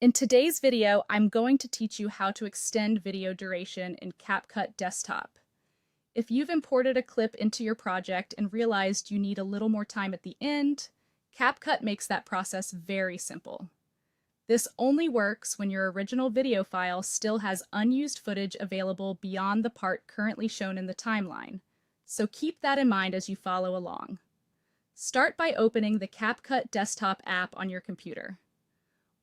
In today's video, I'm going to teach you how to extend video duration in CapCut Desktop. If you've imported a clip into your project and realized you need a little more time at the end, CapCut makes that process very simple. This only works when your original video file still has unused footage available beyond the part currently shown in the timeline, so keep that in mind as you follow along. Start by opening the CapCut Desktop app on your computer.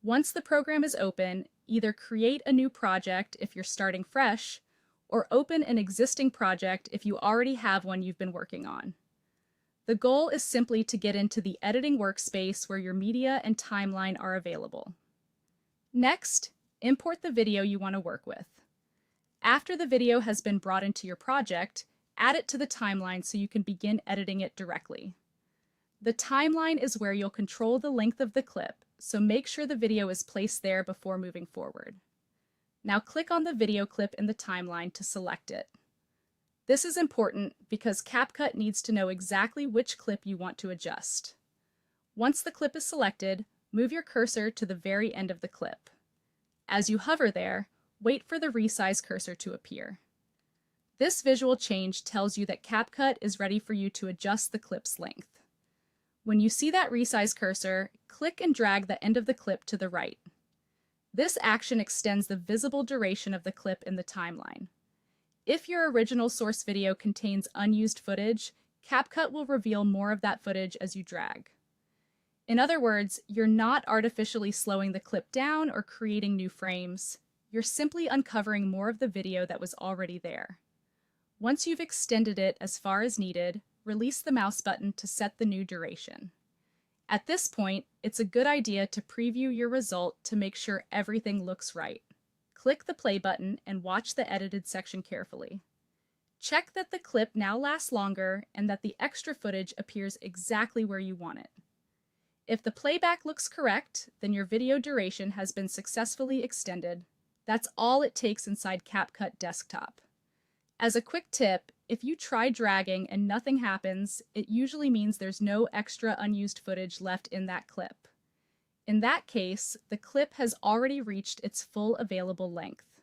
Once the program is open, either create a new project if you're starting fresh, or open an existing project if you already have one you've been working on. The goal is simply to get into the editing workspace where your media and timeline are available. Next, import the video you want to work with. After the video has been brought into your project, add it to the timeline so you can begin editing it directly. The timeline is where you'll control the length of the clip, so make sure the video is placed there before moving forward. Now click on the video clip in the timeline to select it. This is important because CapCut needs to know exactly which clip you want to adjust. Once the clip is selected, move your cursor to the very end of the clip. As you hover there, wait for the resize cursor to appear. This visual change tells you that CapCut is ready for you to adjust the clip's length. When you see that resize cursor, click and drag the end of the clip to the right. This action extends the visible duration of the clip in the timeline. If your original source video contains unused footage, CapCut will reveal more of that footage as you drag. In other words, you're not artificially slowing the clip down or creating new frames. You're simply uncovering more of the video that was already there. Once you've extended it as far as needed, release the mouse button to set the new duration. At this point, it's a good idea to preview your result to make sure everything looks right. Click the play button and watch the edited section carefully. Check that the clip now lasts longer and that the extra footage appears exactly where you want it. If the playback looks correct, then your video duration has been successfully extended. That's all it takes inside CapCut Desktop. As a quick tip, if you try dragging and nothing happens, it usually means there's no extra unused footage left in that clip. In that case, the clip has already reached its full available length.